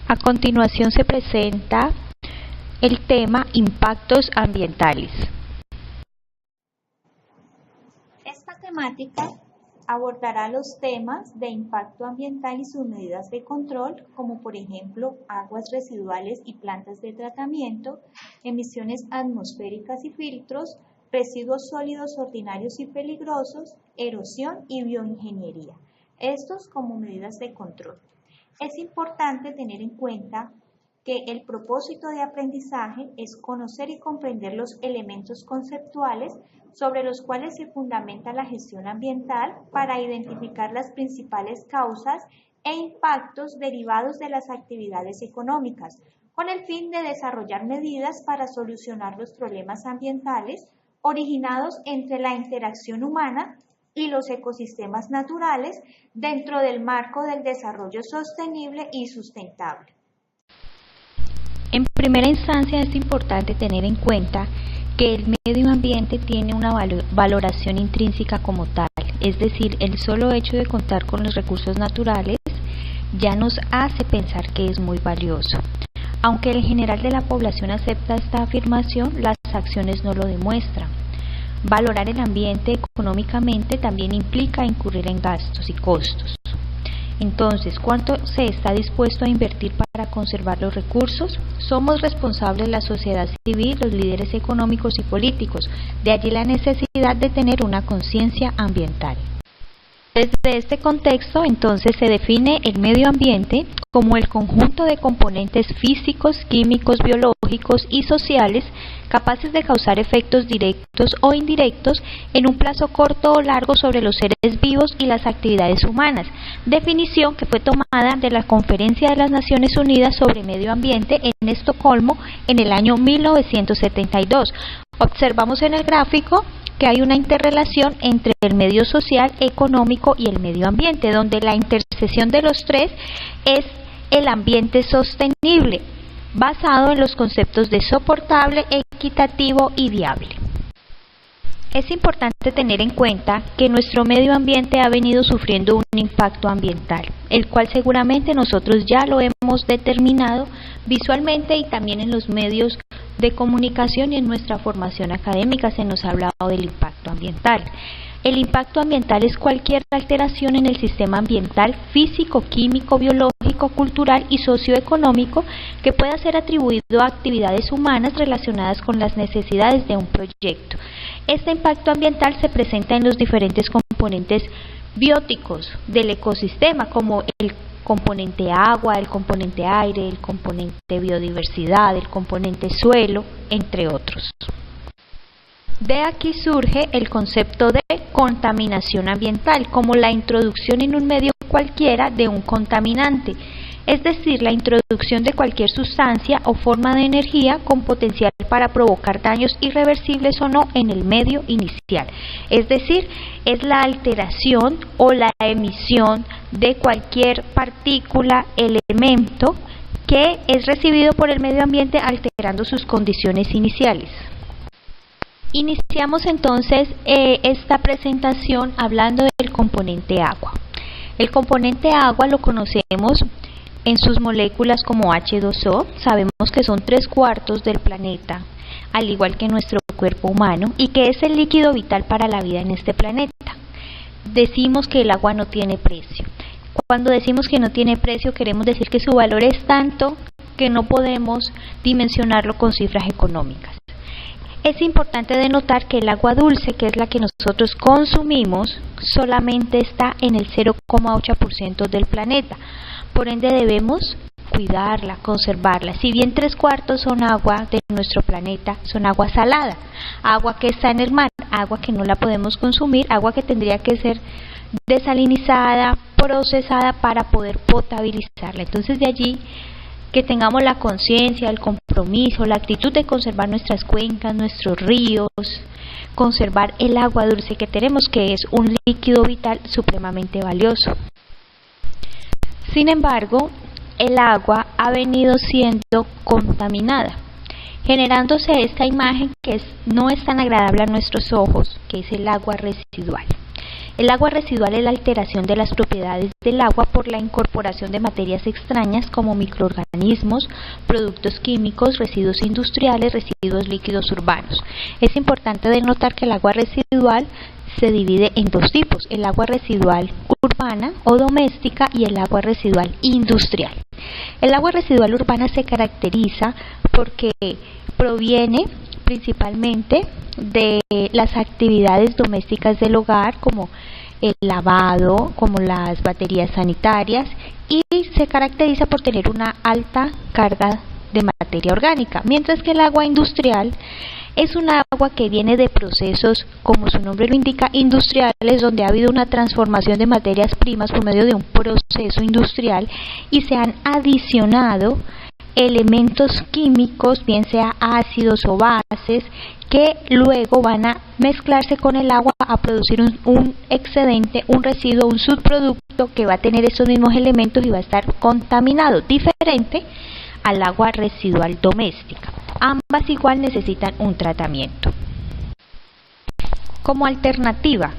A continuación se presenta el tema impactos ambientales. Esta temática abordará los temas de impacto ambiental y sus medidas de control, como por ejemplo aguas residuales y plantas de tratamiento, emisiones atmosféricas y filtros, residuos sólidos ordinarios y peligrosos, erosión y bioingeniería. Estos como medidas de control. Es importante tener en cuenta que el propósito de aprendizaje es conocer y comprender los elementos conceptuales sobre los cuales se fundamenta la gestión ambiental para identificar las principales causas e impactos derivados de las actividades económicas, con el fin de desarrollar medidas para solucionar los problemas ambientales originados entre la interacción humana y los ecosistemas naturales dentro del marco del desarrollo sostenible y sustentable. En primera instancia es importante tener en cuenta que el medio ambiente tiene una valoración intrínseca como tal, es decir, el solo hecho de contar con los recursos naturales ya nos hace pensar que es muy valioso. Aunque el general de la población acepta esta afirmación, las acciones no lo demuestran. Valorar el ambiente económicamente también implica incurrir en gastos y costos. Entonces, ¿cuánto se está dispuesto a invertir para conservar los recursos? Somos responsables la sociedad civil, los líderes económicos y políticos. De allí la necesidad de tener una conciencia ambiental. Desde este contexto, entonces, se define el medio ambiente como el conjunto de componentes físicos, químicos, biológicos y sociales capaces de causar efectos directos o indirectos en un plazo corto o largo sobre los seres vivos y las actividades humanas, definición que fue tomada de la Conferencia de las Naciones Unidas sobre Medio Ambiente en Estocolmo en el año 1972. Observamos en el gráfico que hay una interrelación entre el medio social, económico y el medio ambiente, donde la intersección de los tres es el ambiente sostenible, basado en los conceptos de soportable, equitativo y viable. Es importante tener en cuenta que nuestro medio ambiente ha venido sufriendo un impacto ambiental, el cual seguramente nosotros ya lo hemos determinado visualmente y también en los medios de comunicación y en nuestra formación académica se nos ha hablado del impacto ambiental. El impacto ambiental es cualquier alteración en el sistema ambiental físico, químico, biológico, cultural y socioeconómico que pueda ser atribuido a actividades humanas relacionadas con las necesidades de un proyecto. Este impacto ambiental se presenta en los diferentes componentes bióticos del ecosistema, como el componente agua, el componente aire, el componente biodiversidad, el componente suelo, entre otros. De aquí surge el concepto de contaminación ambiental como la introducción en un medio cualquiera de un contaminante, es decir, la introducción de cualquier sustancia o forma de energía con potencial para provocar daños irreversibles o no en el medio inicial. Es decir, es la alteración o la emisión de cualquier partícula, elemento que es recibido por el medio ambiente alterando sus condiciones iniciales. Iniciamos entonces esta presentación hablando del componente agua. El componente agua lo conocemos en sus moléculas como H2O, sabemos que son 3/4 del planeta, al igual que nuestro cuerpo humano, y que es el líquido vital para la vida en este planeta. Decimos que el agua no tiene precio. Cuando decimos que no tiene precio, queremos decir que su valor es tanto que no podemos dimensionarlo con cifras económicas. Es importante denotar que el agua dulce, que es la que nosotros consumimos, solamente está en el 0,8% del planeta. Por ende debemos cuidarla, conservarla. Si bien 3/4 son agua de nuestro planeta, son agua salada, agua que está en el mar, agua que no la podemos consumir, agua que tendría que ser desalinizada, procesada para poder potabilizarla. Entonces de allí que tengamos la conciencia, el compromiso, la actitud de conservar nuestras cuencas, nuestros ríos, conservar el agua dulce que tenemos, que es un líquido vital supremamente valioso. Sin embargo, el agua ha venido siendo contaminada, generándose esta imagen que no es tan agradable a nuestros ojos, que es el agua residual. El agua residual es la alteración de las propiedades del agua por la incorporación de materias extrañas como microorganismos, productos químicos, residuos industriales, residuos líquidos urbanos. Es importante denotar que el agua residual se divide en dos tipos: el agua residual urbana o doméstica y el agua residual industrial. El agua residual urbana se caracteriza porque proviene principalmente de las actividades domésticas del hogar, como el lavado, como las baterías sanitarias, y se caracteriza por tener una alta carga de materia orgánica, mientras que el agua industrial es un agua que viene de procesos, como su nombre lo indica, industriales, donde ha habido una transformación de materias primas por medio de un proceso industrial y se han adicionado elementos químicos, bien sea ácidos o bases, que luego van a mezclarse con el agua a producir un excedente, un residuo, un subproducto que va a tener esos mismos elementos y va a estar contaminado, diferente al agua residual doméstica. Ambas igual necesitan un tratamiento. Como alternativa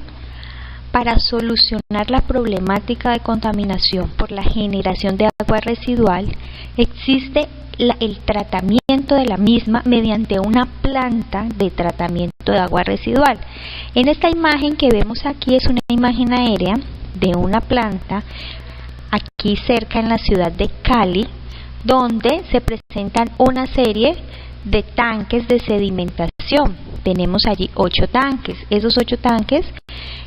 para solucionar la problemática de contaminación por la generación de agua residual, existe el tratamiento de la misma mediante una planta de tratamiento de agua residual. En esta imagen que vemos aquí es una imagen aérea de una planta aquí cerca en la ciudad de Cali, donde se presentan una serie de tanques de sedimentación. Tenemos allí 8 tanques. Esos 8 tanques,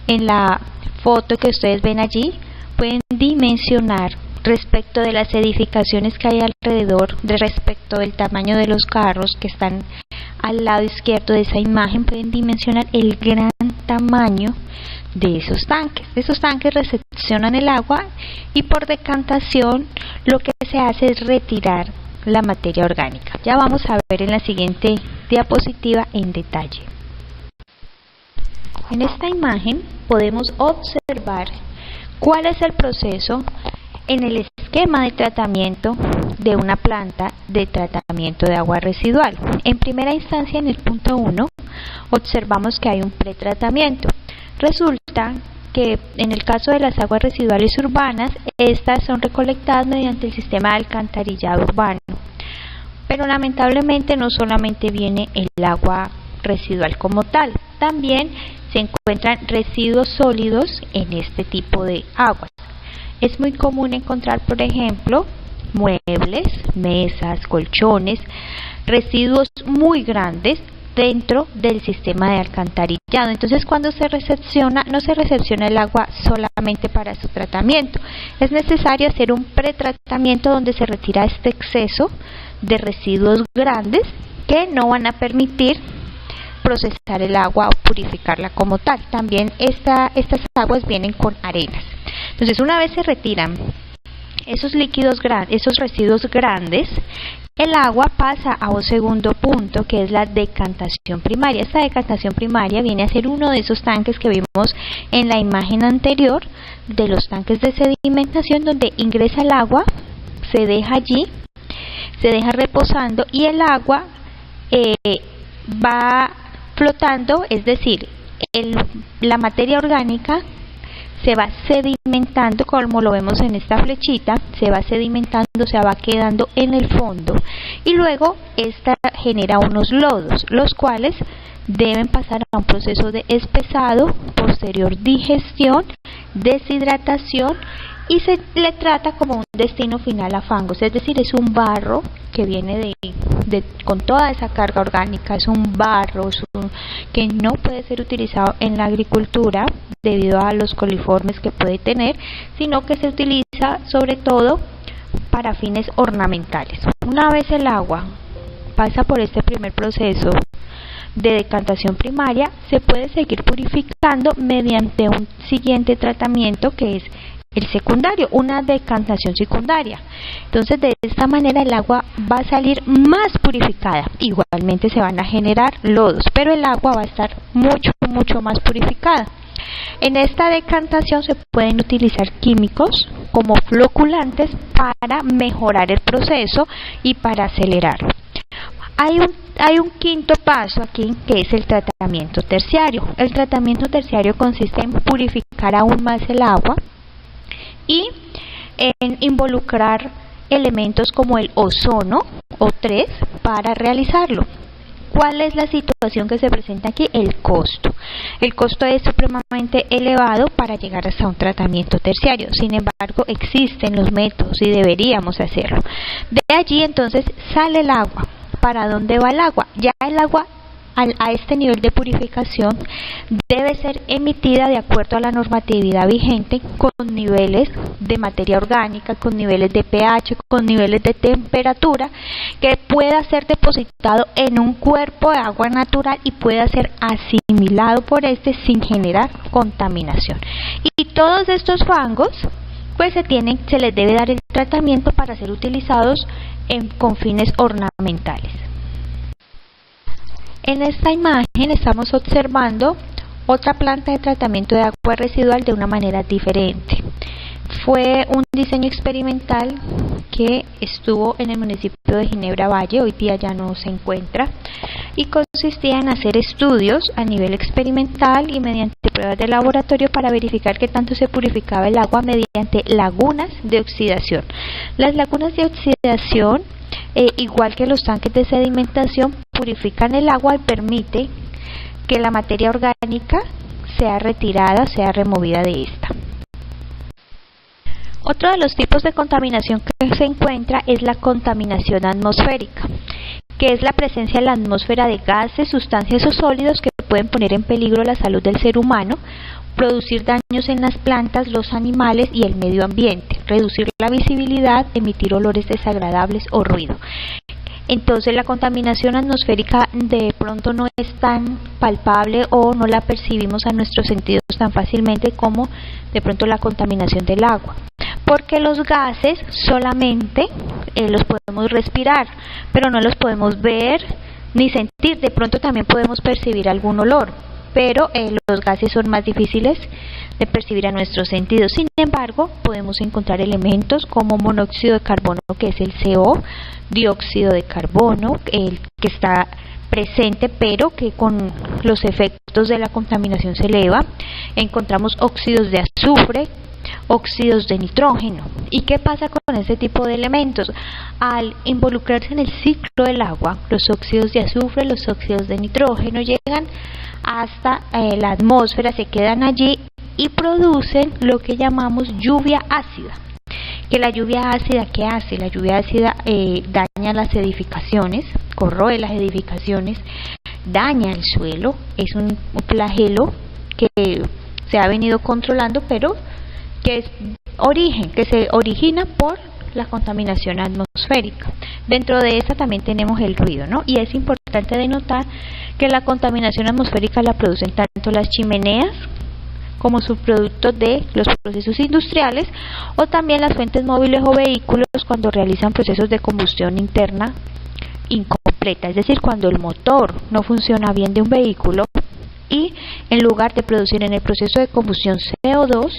en la foto que ustedes ven allí, pueden dimensionar respecto de las edificaciones que hay alrededor, respecto del tamaño de los carros que están al lado izquierdo de esa imagen, pueden dimensionar el gran tamaño de esos tanques. Esos tanques recepcionan el agua y por decantación lo que se hace es retirar la materia orgánica. Ya vamos a ver en la siguiente diapositiva en detalle. En esta imagen podemos observar cuál es el proceso en el esquema de tratamiento de una planta de tratamiento de agua residual. En primera instancia, en el punto 1, observamos que hay un pretratamiento. Resulta que en el caso de las aguas residuales urbanas, estas son recolectadas mediante el sistema de alcantarillado urbano. Pero lamentablemente no solamente viene el agua residual como tal, también se encuentran residuos sólidos en este tipo de aguas. Es muy común encontrar, por ejemplo, muebles, mesas, colchones, residuos muy grandes dentro del sistema de alcantarillado. Entonces, cuando se recepciona, no se recepciona el agua solamente para su tratamiento. Es necesario hacer un pretratamiento donde se retira este exceso de residuos grandes que no van a permitir procesar el agua o purificarla como tal. También estas aguas vienen con arenas. Entonces, una vez se retiran esos líquidos grandes, esos residuos grandes, el agua pasa a un segundo punto, que es la decantación primaria. Esta decantación primaria viene a ser uno de esos tanques que vimos en la imagen anterior, de los tanques de sedimentación, donde ingresa el agua, se deja allí, se deja reposando y el agua va flotando, es decir, la materia orgánica se va sedimentando, como lo vemos en esta flechita, se va sedimentando, se va quedando en el fondo y luego esta genera unos lodos, los cuales deben pasar a un proceso de espesado, posterior digestión, deshidratación y se le trata como un destino final a fangos, es decir, es un barro que viene con toda esa carga orgánica, es un barro que no puede ser utilizado en la agricultura debido a los coliformes que puede tener, sino que se utiliza sobre todo para fines ornamentales. Una vez el agua pasa por este primer proceso de decantación primaria, se puede seguir purificando mediante un siguiente tratamiento que es el secundario, una decantación secundaria. Entonces, de esta manera el agua va a salir más purificada. Igualmente se van a generar lodos, pero el agua va a estar mucho más purificada. En esta decantación se pueden utilizar químicos como floculantes para mejorar el proceso y para acelerarlo. hay un quinto paso aquí, que es el tratamiento terciario. El tratamiento terciario consiste en purificar aún más el agua y en involucrar elementos como el ozono O3 para realizarlo. ¿Cuál es la situación que se presenta aquí? El costo. El costo es supremamente elevado para llegar hasta un tratamiento terciario. Sin embargo, existen los métodos y deberíamos hacerlo. De allí entonces sale el agua. ¿Para dónde va el agua? Ya el agua a este nivel de purificación debe ser emitida de acuerdo a la normatividad vigente, con niveles de materia orgánica, con niveles de pH, con niveles de temperatura, que pueda ser depositado en un cuerpo de agua natural y pueda ser asimilado por este sin generar contaminación. Y todos estos fangos pues se les debe dar el tratamiento para ser utilizados con fines ornamentales. En esta imagen estamos observando otra planta de tratamiento de agua residual de una manera diferente. Fue un diseño experimental que estuvo en el municipio de Ginebra Valle, hoy día ya no se encuentra, y consistía en hacer estudios a nivel experimental y mediante pruebas de laboratorio para verificar qué tanto se purificaba el agua mediante lagunas de oxidación. Las lagunas de oxidación, igual que los tanques de sedimentación, purifican el agua y permite que la materia orgánica sea retirada, sea removida de esta. Otro de los tipos de contaminación que se encuentra es la contaminación atmosférica, que es la presencia en la atmósfera de gases, sustancias o sólidos que pueden poner en peligro la salud del ser humano, producir daños en las plantas, los animales y el medio ambiente, reducir la visibilidad, emitir olores desagradables o ruido. Entonces la contaminación atmosférica de pronto no es tan palpable o no la percibimos a nuestros sentidos tan fácilmente como de pronto la contaminación del agua, porque los gases solamente los podemos respirar, pero no los podemos ver ni sentir. De pronto también podemos percibir algún olor, pero los gases son más difíciles de percibir a nuestros sentidos. Sin embargo, podemos encontrar elementos como monóxido de carbono, que es el CO, dióxido de carbono, el que está presente pero que con los efectos de la contaminación se eleva. Encontramos óxidos de azufre, óxidos de nitrógeno. ¿Y qué pasa con este tipo de elementos? Al involucrarse en el ciclo del agua, los óxidos de azufre, los óxidos de nitrógeno llegan hasta la atmósfera, se quedan allí y producen lo que llamamos lluvia ácida. Que la lluvia ácida, ¿qué hace? La lluvia ácida daña las edificaciones, corroe las edificaciones, daña el suelo, es un flagelo que se ha venido controlando, pero que se origina por la contaminación atmosférica. Dentro de esta también tenemos el ruido, ¿no? Y es importante denotar que la contaminación atmosférica la producen tanto las chimeneas como subproductos de los procesos industriales, o también las fuentes móviles o vehículos cuando realizan procesos de combustión interna incompleta, es decir, cuando el motor no funciona bien de un vehículo y en lugar de producir en el proceso de combustión CO2,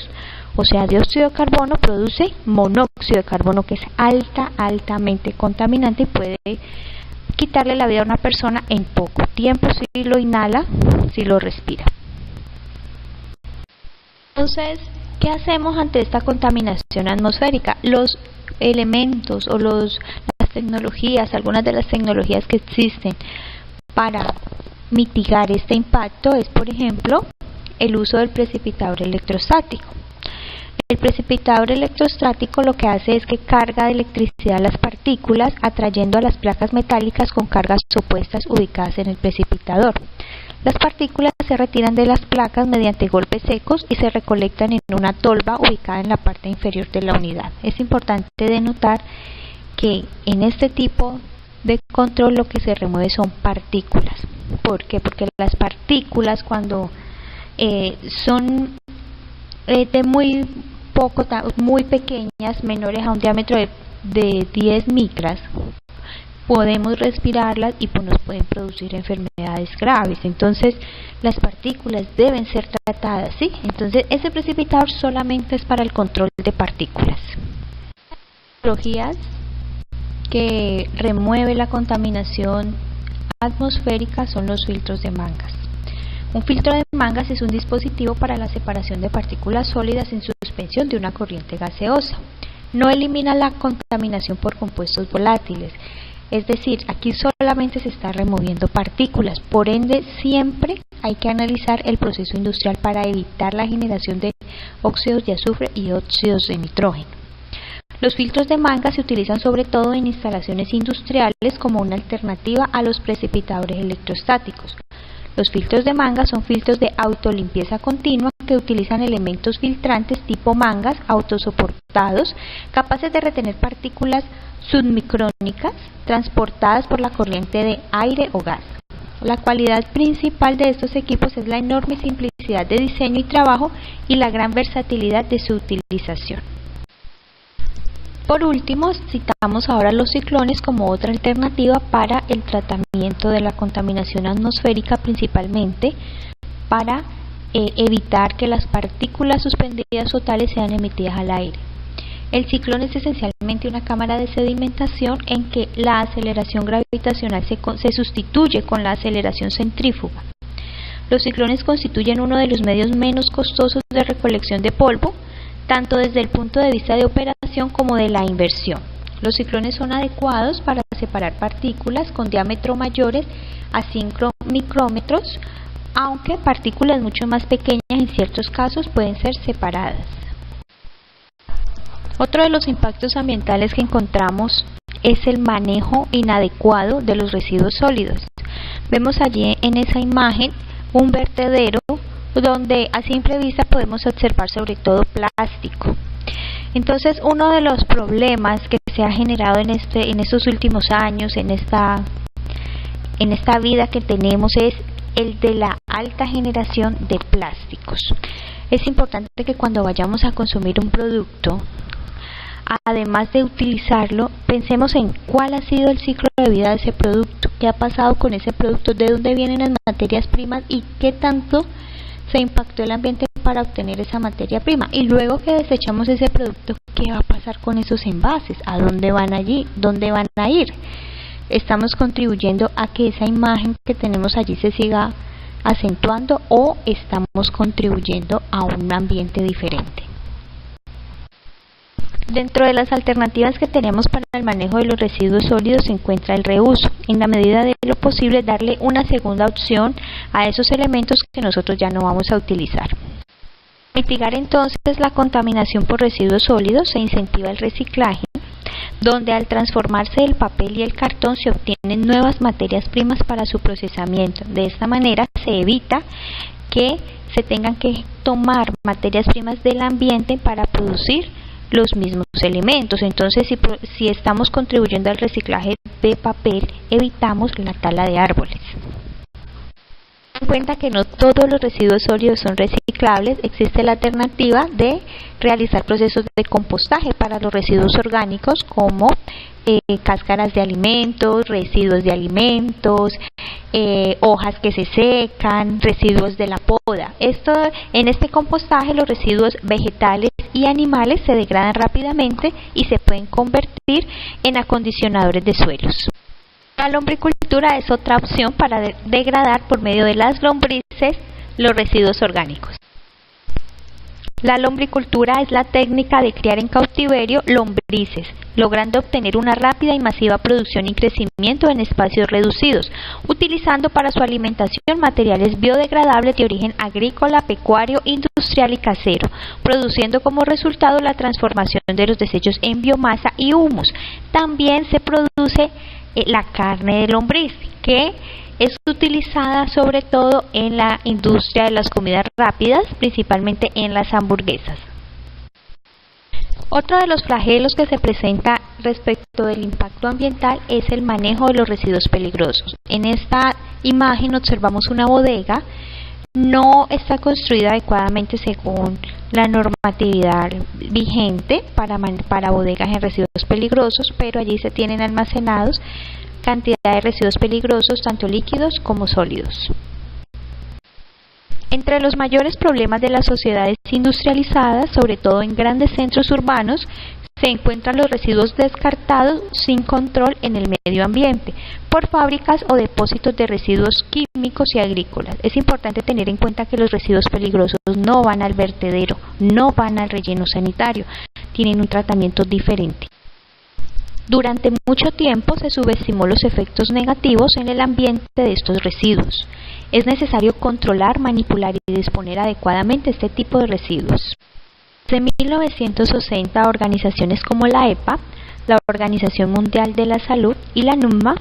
o sea, dióxido de carbono, produce monóxido de carbono, que es altamente contaminante y puede quitarle la vida a una persona en poco tiempo si lo inhala, si lo respira. Entonces, ¿qué hacemos ante esta contaminación atmosférica? Los elementos o las tecnologías, algunas de las tecnologías que existen para mitigar este impacto es, por ejemplo, el uso del precipitador electrostático. El precipitador electrostático lo que hace es que carga de electricidad las partículas, atrayendo a las placas metálicas con cargas opuestas ubicadas en el precipitador. Las partículas se retiran de las placas mediante golpes secos y se recolectan en una tolva ubicada en la parte inferior de la unidad. Es importante denotar que en este tipo de control lo que se remueve son partículas. ¿Por qué? Porque las partículas, cuando son de muy pequeñas, menores a un diámetro de 10 micras, podemos respirarlas y nos pueden producir enfermedades graves. Entonces las partículas deben ser tratadas, ¿sí? Entonces ese precipitador solamente es para el control de partículas. Tecnologías que remueve la contaminación atmosférica son los filtros de mangas. Un filtro de mangas es un dispositivo para la separación de partículas sólidas en suspensión de una corriente gaseosa. No elimina la contaminación por compuestos volátiles, es decir, aquí solamente se está removiendo partículas, por ende siempre hay que analizar el proceso industrial para evitar la generación de óxidos de azufre y óxidos de nitrógeno. Los filtros de mangas se utilizan sobre todo en instalaciones industriales como una alternativa a los precipitadores electrostáticos. Los filtros de mangas son filtros de autolimpieza continua que utilizan elementos filtrantes tipo mangas autosoportados capaces de retener partículas submicrónicas transportadas por la corriente de aire o gas. La cualidad principal de estos equipos es la enorme simplicidad de diseño y trabajo y la gran versatilidad de su utilización. Por último, citamos ahora los ciclones como otra alternativa para el tratamiento de la contaminación atmosférica, principalmente para evitar que las partículas suspendidas o tales sean emitidas al aire. El ciclón es esencialmente una cámara de sedimentación en que la aceleración gravitacional se sustituye con la aceleración centrífuga. Los ciclones constituyen uno de los medios menos costosos de recolección de polvo, tanto desde el punto de vista de operación como de la inversión. Los ciclones son adecuados para separar partículas con diámetro mayores a 5 micrómetros, aunque partículas mucho más pequeñas en ciertos casos pueden ser separadas. Otro de los impactos ambientales que encontramos es el manejo inadecuado de los residuos sólidos. Vemos allí en esa imagen un vertedero donde a simple vista podemos observar sobre todo plástico. Entonces, uno de los problemas que se ha generado en estos últimos años, en esta vida que tenemos, es el de la alta generación de plásticos. Es importante que cuando vayamos a consumir un producto, además de utilizarlo, pensemos en cuál ha sido el ciclo de vida de ese producto, qué ha pasado con ese producto, de dónde vienen las materias primas y qué tanto se impactó el ambiente para obtener esa materia prima. Y luego que desechamos ese producto, ¿qué va a pasar con esos envases? ¿A dónde van allí? ¿Dónde van a ir? ¿Estamos contribuyendo a que esa imagen que tenemos allí se siga acentuando o estamos contribuyendo a un ambiente diferente? Dentro de las alternativas que tenemos para el manejo de los residuos sólidos se encuentra el reuso. En la medida de lo posible, darle una segunda opción a esos elementos que nosotros ya no vamos a utilizar. Mitigar entonces la contaminación por residuos sólidos, se incentiva el reciclaje, donde al transformarse el papel y el cartón se obtienen nuevas materias primas para su procesamiento. De esta manera se evita que se tengan que tomar materias primas del ambiente para producir los mismos elementos. Entonces, si estamos contribuyendo al reciclaje de papel, evitamos la tala de árboles. En cuenta que no todos los residuos sólidos son reciclables, existe la alternativa de realizar procesos de compostaje para los residuos orgánicos como cáscaras de alimentos, residuos de alimentos, hojas que se secan, residuos de la poda. En este compostaje los residuos vegetales y animales se degradan rápidamente y se pueden convertir en acondicionadores de suelos. La lombricultura es otra opción para degradar por medio de las lombrices los residuos orgánicos. La lombricultura es la técnica de criar en cautiverio lombrices, logrando obtener una rápida y masiva producción y crecimiento en espacios reducidos, utilizando para su alimentación materiales biodegradables de origen agrícola, pecuario, industrial y casero, produciendo como resultado la transformación de los desechos en biomasa y humus. También se produce la carne de lombriz, que es utilizada sobre todo en la industria de las comidas rápidas, principalmente en las hamburguesas. Otro de los flagelos que se presenta respecto del impacto ambiental es el manejo de los residuos peligrosos. En esta imagen observamos una bodega, no está construida adecuadamente según la normatividad vigente para bodegas en residuos peligrosos, pero allí se tienen almacenados cantidad de residuos peligrosos, tanto líquidos como sólidos. Entre los mayores problemas de las sociedades industrializadas, sobre todo en grandes centros urbanos, se encuentran los residuos descartados sin control en el medio ambiente por fábricas o depósitos de residuos químicos y agrícolas. Es importante tener en cuenta que los residuos peligrosos no van al vertedero, no van al relleno sanitario, tienen un tratamiento diferente. Durante mucho tiempo se subestimó los efectos negativos en el ambiente de estos residuos. Es necesario controlar, manipular y disponer adecuadamente este tipo de residuos. Desde 1960, organizaciones como la EPA, la Organización Mundial de la Salud y la NUMA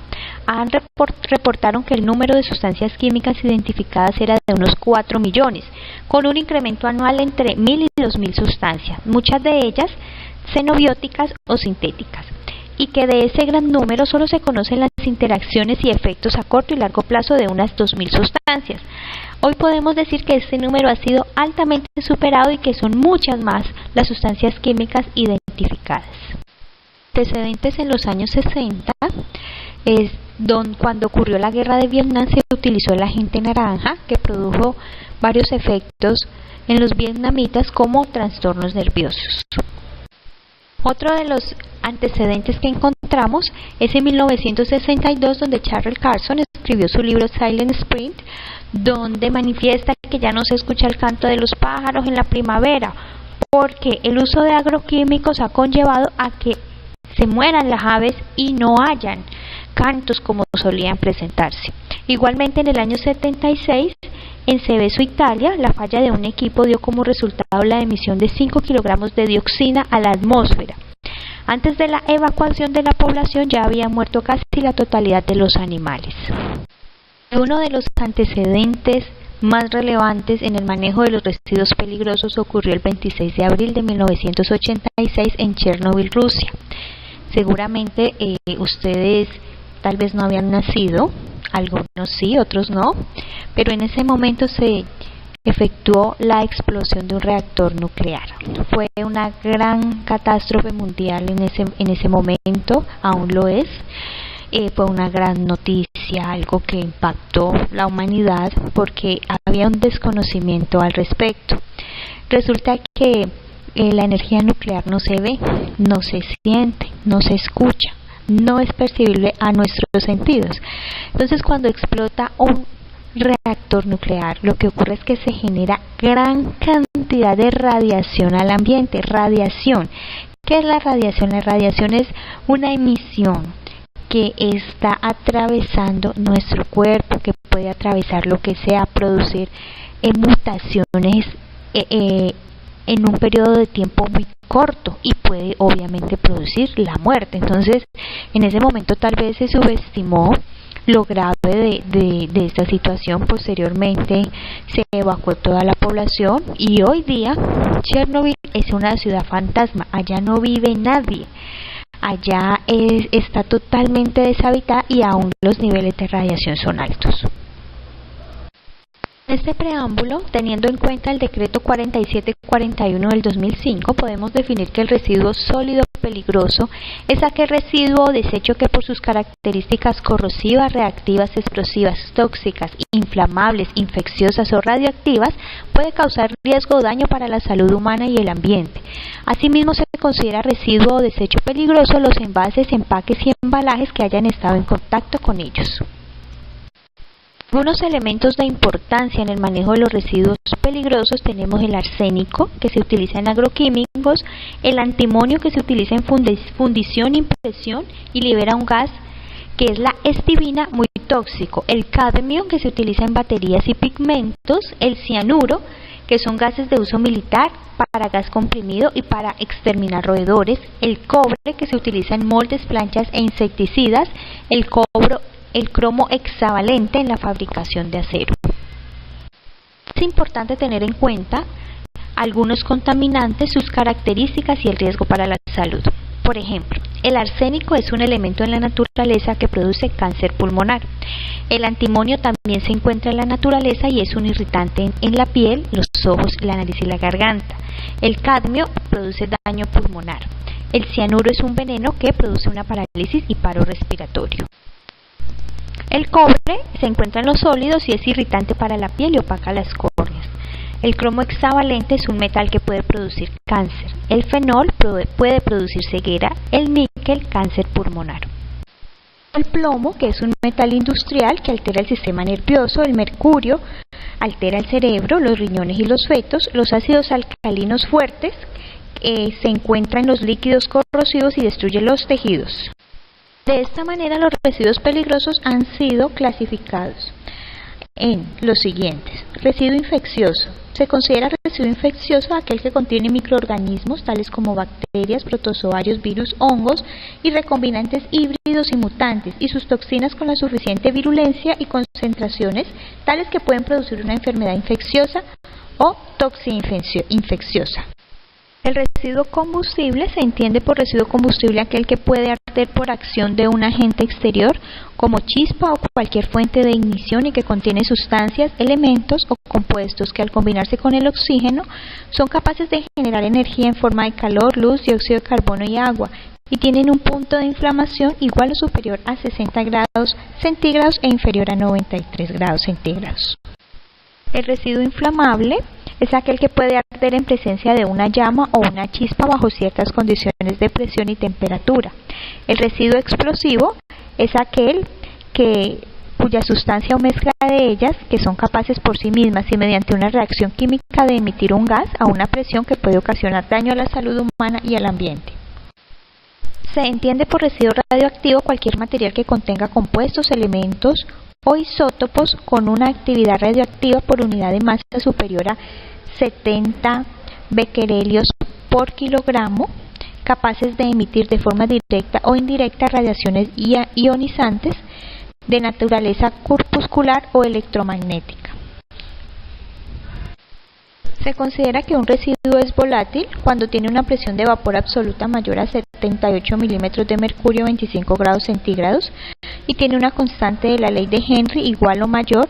reportaron que el número de sustancias químicas identificadas era de unos 4 millones, con un incremento anual entre 1.000 y 2.000 sustancias, muchas de ellas xenobióticas o sintéticas, y que de ese gran número solo se conocen las interacciones y efectos a corto y largo plazo de unas 2.000 sustancias. Hoy podemos decir que este número ha sido altamente superado y que son muchas más las sustancias químicas identificadas. Antecedentes: en los años 60, cuando ocurrió la guerra de Vietnam, se utilizó el agente naranja, que produjo varios efectos en los vietnamitas como trastornos nerviosos. Otro de los antecedentes que encontramos es en 1962, donde Charles Carson escribió su libro Silent Spring, donde manifiesta que ya no se escucha el canto de los pájaros en la primavera, porque el uso de agroquímicos ha conllevado a que se mueran las aves y no hayan cantos como solían presentarse. Igualmente, en el año 76, en Seveso, Italia, la falla de un equipo dio como resultado la emisión de 5 kilogramos de dioxina a la atmósfera. Antes de la evacuación de la población ya había muerto casi la totalidad de los animales. Uno de los antecedentes más relevantes en el manejo de los residuos peligrosos ocurrió el 26 de abril de 1986 en Chernobyl, Rusia. Seguramente ustedes tal vez no habían nacido, algunos sí, otros no, pero en ese momento se efectuó la explosión de un reactor nuclear. Fue una gran catástrofe mundial en ese momento, aún lo es. Fue una gran noticia, algo que impactó la humanidad porque había un desconocimiento al respecto. Resulta que la energía nuclear no se ve, no se siente, no se escucha, no es percibible a nuestros sentidos. Entonces, cuando explota un reactor nuclear, lo que ocurre es que se genera gran cantidad de radiación al ambiente. Radiación. ¿Qué es la radiación? La radiación es una emisión que está atravesando nuestro cuerpo, que puede atravesar lo que sea, producir mutaciones en un periodo de tiempo muy corto y puede obviamente producir la muerte. Entonces, en ese momento tal vez se subestimó lo grave de esta situación. Posteriormente se evacuó toda la población y hoy día Chernobyl es una ciudad fantasma, allá no vive nadie. Allá está totalmente deshabitada y aún los niveles de radiación son altos. En este preámbulo, teniendo en cuenta el decreto 4741 del 2005, podemos definir que el residuo sólido peligroso es aquel residuo o desecho que por sus características corrosivas, reactivas, explosivas, tóxicas, inflamables, infecciosas o radioactivas puede causar riesgo o daño para la salud humana y el ambiente. Asimismo, se considera residuo o desecho peligroso los envases, empaques y embalajes que hayan estado en contacto con ellos. Algunos elementos de importancia en el manejo de los residuos peligrosos: tenemos el arsénico, que se utiliza en agroquímicos, el antimonio, que se utiliza en fundición, impresión y libera un gas que es la estibina, muy tóxico, el cadmio, que se utiliza en baterías y pigmentos, el cianuro, que son gases de uso militar para gas comprimido y para exterminar roedores, el cobre, que se utiliza en moldes, planchas e insecticidas, el cromo hexavalente en la fabricación de acero. Es importante tener en cuenta algunos contaminantes, sus características y el riesgo para la salud. Por ejemplo, el arsénico es un elemento en la naturaleza que produce cáncer pulmonar. El antimonio también se encuentra en la naturaleza y es un irritante en la piel, los ojos, la nariz y la garganta. El cadmio produce daño pulmonar. El cianuro es un veneno que produce una parálisis y paro respiratorio. El cobre se encuentra en los sólidos y es irritante para la piel y opaca las córneas. El cromo hexavalente es un metal que puede producir cáncer. El fenol puede producir ceguera. El níquel, cáncer pulmonar. El plomo, que es un metal industrial que altera el sistema nervioso. El mercurio altera el cerebro, los riñones y los fetos. Los ácidos alcalinos fuertes se encuentran en los líquidos corrosivos y destruyen los tejidos. De esta manera, los residuos peligrosos han sido clasificados en los siguientes. Residuo infeccioso. Se considera residuo infeccioso aquel que contiene microorganismos tales como bacterias, protozoarios, virus, hongos y recombinantes híbridos y mutantes, y sus toxinas con la suficiente virulencia y concentraciones tales que pueden producir una enfermedad infecciosa o toxi-infecciosa. El residuo combustible se entiende por residuo combustible aquel que puede arder por acción de un agente exterior, como chispa o cualquier fuente de ignición, y que contiene sustancias, elementos o compuestos que al combinarse con el oxígeno son capaces de generar energía en forma de calor, luz, dióxido de carbono y agua, y tienen un punto de inflamación igual o superior a 60 grados centígrados e inferior a 93 grados centígrados. El residuo inflamable es aquel que puede arder en presencia de una llama o una chispa bajo ciertas condiciones de presión y temperatura. El residuo explosivo es aquel cuya sustancia o mezcla de ellas que son capaces por sí mismas y mediante una reacción química de emitir un gas a una presión que puede ocasionar daño a la salud humana y al ambiente. Se entiende por residuo radioactivo cualquier material que contenga compuestos, elementos o isótopos con una actividad radioactiva por unidad de masa superior a 70 becquerelios por kilogramo, capaces de emitir de forma directa o indirecta radiaciones ionizantes de naturaleza corpuscular o electromagnética. Se considera que un residuo es volátil cuando tiene una presión de vapor absoluta mayor a 78 milímetros de mercurio, 25 grados centígrados, y tiene una constante de la ley de Henry igual o mayor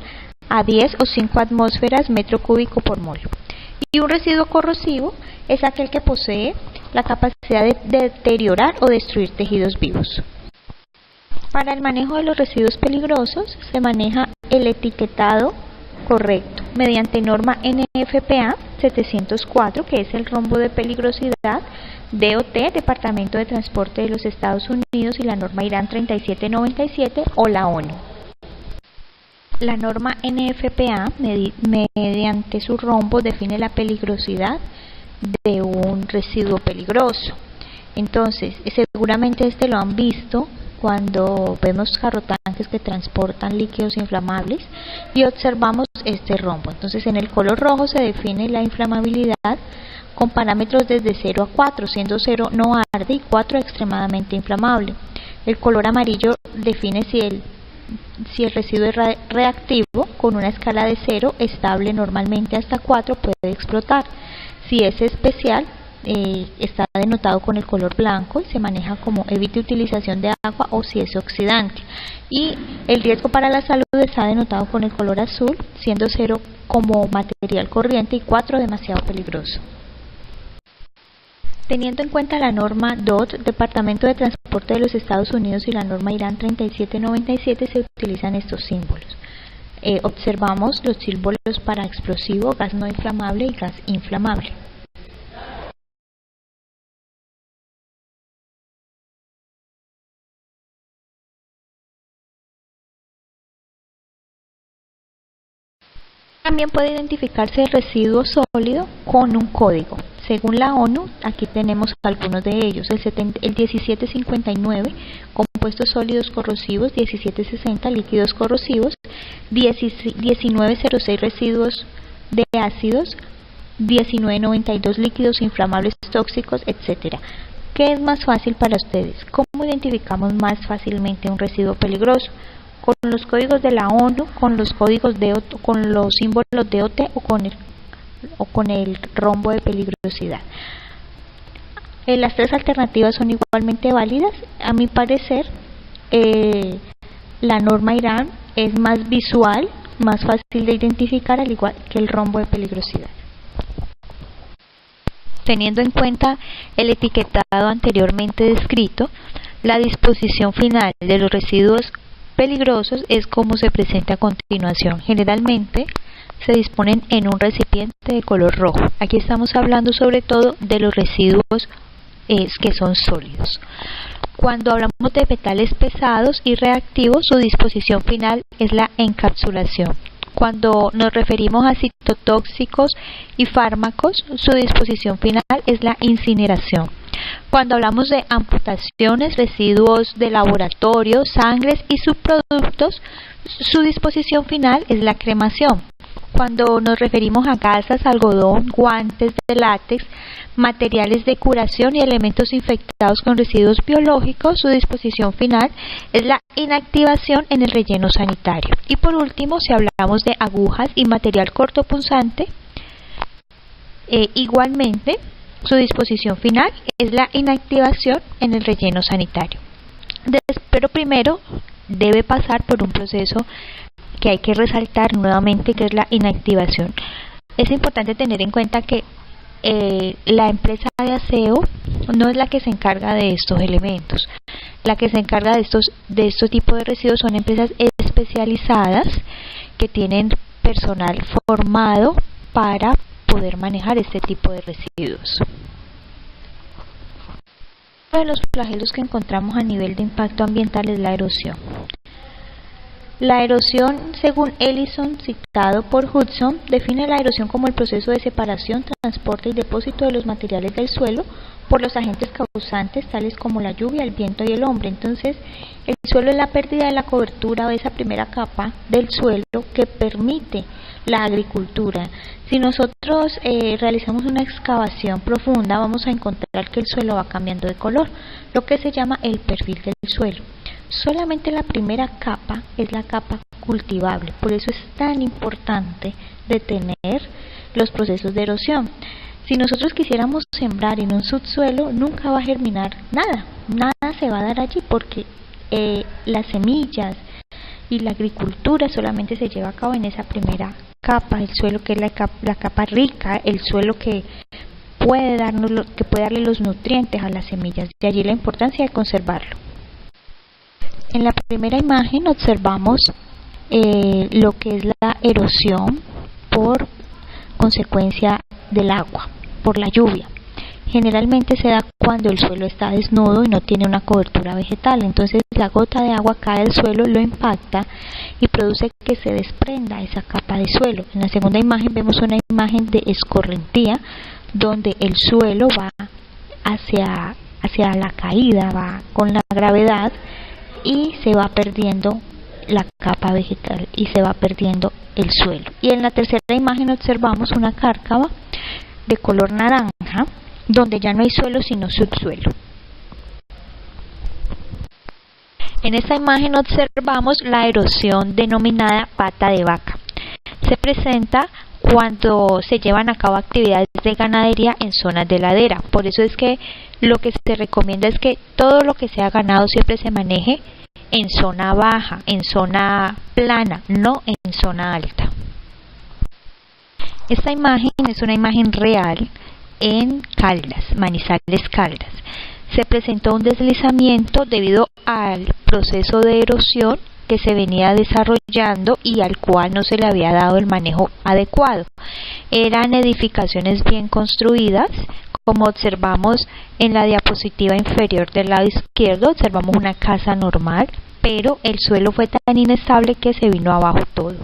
a 10 o 5 atmósferas metro cúbico por mol. Y un residuo corrosivo es aquel que posee la capacidad de deteriorar o destruir tejidos vivos. Para el manejo de los residuos peligrosos se maneja el etiquetado correcto mediante norma NFPA 704, que es el rombo de peligrosidad, DOT, Departamento de Transporte de los Estados Unidos, y la norma IRAN 3797 o la ONU. La norma NFPA, mediante su rombo, define la peligrosidad de un residuo peligroso. Entonces, seguramente lo han visto cuando vemos carrotanques que transportan líquidos inflamables y observamos este rombo. Entonces, en el color rojo se define la inflamabilidad con parámetros desde 0 a 4, siendo 0 no arde y 4 extremadamente inflamable. El color amarillo define si el residuo es reactivo, con una escala de 0 estable normalmente hasta 4 puede explotar. Si es especial, está denotado con el color blanco y se maneja como evite utilización de agua o si es oxidante. Y el riesgo para la salud está denotado con el color azul, siendo 0 como material corriente y 4 demasiado peligroso. Teniendo en cuenta la norma DOT, Departamento de Transporte de los Estados Unidos, y la norma IRAN 3797, se utilizan estos símbolos. Observamos los símbolos para explosivo, gas no inflamable y gas inflamable. También puede identificarse el residuo sólido con un código. Según la ONU, aquí tenemos algunos de ellos: el 1759, compuestos sólidos corrosivos; 1760, líquidos corrosivos; 1906, residuos de ácidos; 1992, líquidos inflamables tóxicos, etc. ¿Qué es más fácil para ustedes? ¿Cómo identificamos más fácilmente un residuo peligroso? ¿Con los códigos de la ONU, con los códigos con los símbolos de OT o con el rombo de peligrosidad? Las tres alternativas son igualmente válidas. A mi parecer, la norma IRAN es más visual, más fácil de identificar, al igual que el rombo de peligrosidad. Teniendo en cuenta el etiquetado anteriormente descrito, la disposición final de los residuos peligrosos es como se presenta a continuación. Generalmente, se disponen en un recipiente de color rojo. Aquí estamos hablando sobre todo de los residuos que son sólidos. Cuando hablamos de metales pesados y reactivos, su disposición final es la encapsulación. Cuando nos referimos a citotóxicos y fármacos, su disposición final es la incineración. Cuando hablamos de amputaciones, residuos de laboratorio, sangres y subproductos, su disposición final es la cremación. Cuando nos referimos a gasas, algodón, guantes de látex, materiales de curación y elementos infectados con residuos biológicos, su disposición final es la inactivación en el relleno sanitario. Y por último, si hablamos de agujas y material cortopunzante, igualmente su disposición final es la inactivación en el relleno sanitario. Pero primero debe pasar por un proceso que hay que resaltar nuevamente, que es la inactivación. Es importante tener en cuenta que la empresa de aseo no es la que se encarga de estos elementos. La que se encarga de estos tipos de residuos son empresas especializadas que tienen personal formado para poder manejar este tipo de residuos. Uno de los flagelos que encontramos a nivel de impacto ambiental es la erosión. La erosión, según Ellison, citado por Hudson, define la erosión como el proceso de separación, transporte y depósito de los materiales del suelo por los agentes causantes, tales como la lluvia, el viento y el hombre. Entonces, el suelo es la pérdida de la cobertura de esa primera capa del suelo que permite la agricultura. Si nosotros realizamos una excavación profunda, vamos a encontrar que el suelo va cambiando de color, lo que se llama el perfil del suelo. Solamente la primera capa es la capa cultivable, por eso es tan importante detener los procesos de erosión. Si nosotros quisiéramos sembrar en un subsuelo, nunca va a germinar nada, nada se va a dar allí, porque las semillas y la agricultura solamente se lleva a cabo en esa primera capa del suelo, que es la capa rica, el suelo que puede darle los nutrientes a las semillas. De allí la importancia de conservarlo. En la primera imagen observamos lo que es la erosión por consecuencia del agua, por la lluvia. Generalmente se da cuando el suelo está desnudo y no tiene una cobertura vegetal. Entonces la gota de agua cae al suelo, lo impacta y produce que se desprenda esa capa de suelo. En la segunda imagen vemos una imagen de escorrentía, donde el suelo va hacia la caída, va con la gravedad, y se va perdiendo la capa vegetal y se va perdiendo el suelo. Y en la tercera imagen observamos una cárcava de color naranja, donde ya no hay suelo sino subsuelo. En esta imagen observamos la erosión denominada pata de vaca. Se presenta cuando se llevan a cabo actividades de ganadería en zonas de ladera. Por eso es que lo que se recomienda es que todo lo que sea ganado siempre se maneje en zona baja, en zona plana, no en zona alta. Esta imagen es una imagen real en Caldas, Manizales, Caldas. Se presentó un deslizamiento debido al proceso de erosión que se venía desarrollando y al cual no se le había dado el manejo adecuado. Eran edificaciones bien construidas, como observamos en la diapositiva inferior del lado izquierdo. Observamos una casa normal, pero el suelo fue tan inestable que se vino abajo todo.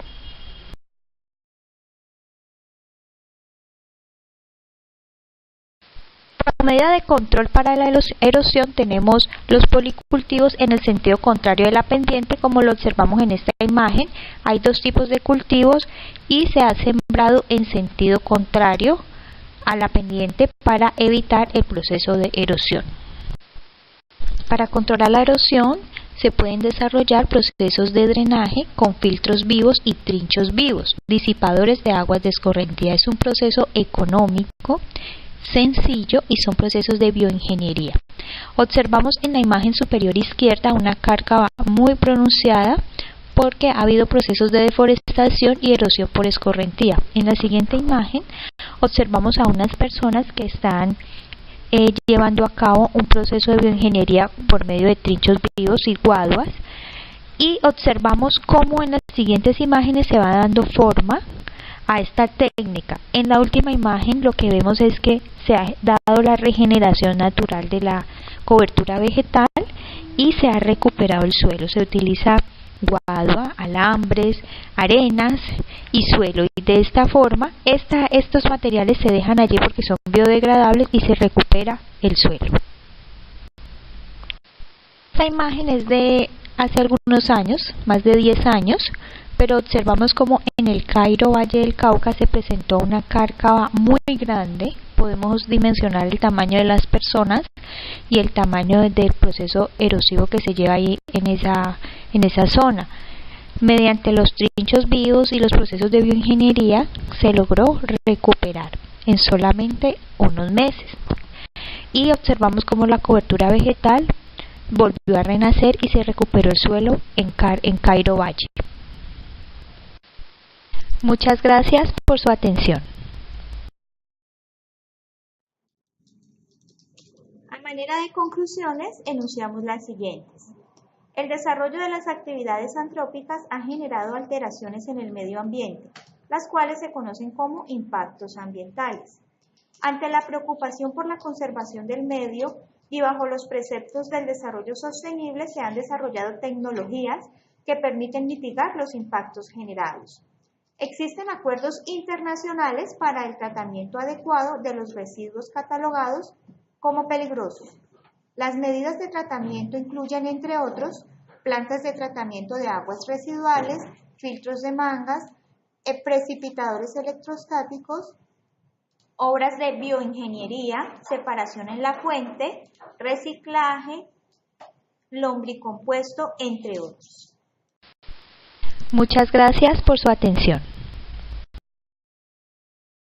Como medida de control para la erosión tenemos los policultivos en el sentido contrario de la pendiente, como lo observamos en esta imagen. Hay dos tipos de cultivos y se ha sembrado en sentido contrario a la pendiente para evitar el proceso de erosión. Para controlar la erosión se pueden desarrollar procesos de drenaje con filtros vivos y trinchos vivos. Disipadores de aguas de escorrentía es un proceso económico, sencillo y son procesos de bioingeniería. Observamos en la imagen superior izquierda una cárcava muy pronunciada porque ha habido procesos de deforestación y erosión por escorrentía. En la siguiente imagen observamos a unas personas que están llevando a cabo un proceso de bioingeniería por medio de trinchos vivos y guaduas, y observamos cómo en las siguientes imágenes se va dando forma a esta técnica. En la última imagen lo que vemos es que se ha dado la regeneración natural de la cobertura vegetal y se ha recuperado el suelo. Se utiliza guadua, alambres, arenas y suelo, y de esta forma estos materiales se dejan allí porque son biodegradables y se recupera el suelo. Esta imagen es de hace algunos años, más de 10 años, pero observamos como en el Cairo Valle del Cauca se presentó una cárcava muy grande. Podemos dimensionar el tamaño de las personas y el tamaño del proceso erosivo que se lleva ahí en esa zona. Mediante los trinchos vivos y los procesos de bioingeniería se logró recuperar en solamente unos meses. Y observamos como la cobertura vegetal volvió a renacer y se recuperó el suelo en Cairo Valle. Muchas gracias por su atención. A manera de conclusiones, enunciamos las siguientes. El desarrollo de las actividades antrópicas ha generado alteraciones en el medio ambiente, las cuales se conocen como impactos ambientales. Ante la preocupación por la conservación del medio y bajo los preceptos del desarrollo sostenible, se han desarrollado tecnologías que permiten mitigar los impactos generados. Existen acuerdos internacionales para el tratamiento adecuado de los residuos catalogados como peligrosos. Las medidas de tratamiento incluyen, entre otros, plantas de tratamiento de aguas residuales, filtros de mangas, precipitadores electrostáticos, obras de bioingeniería, separación en la fuente, reciclaje, lombricompuesto, entre otros. Muchas gracias por su atención.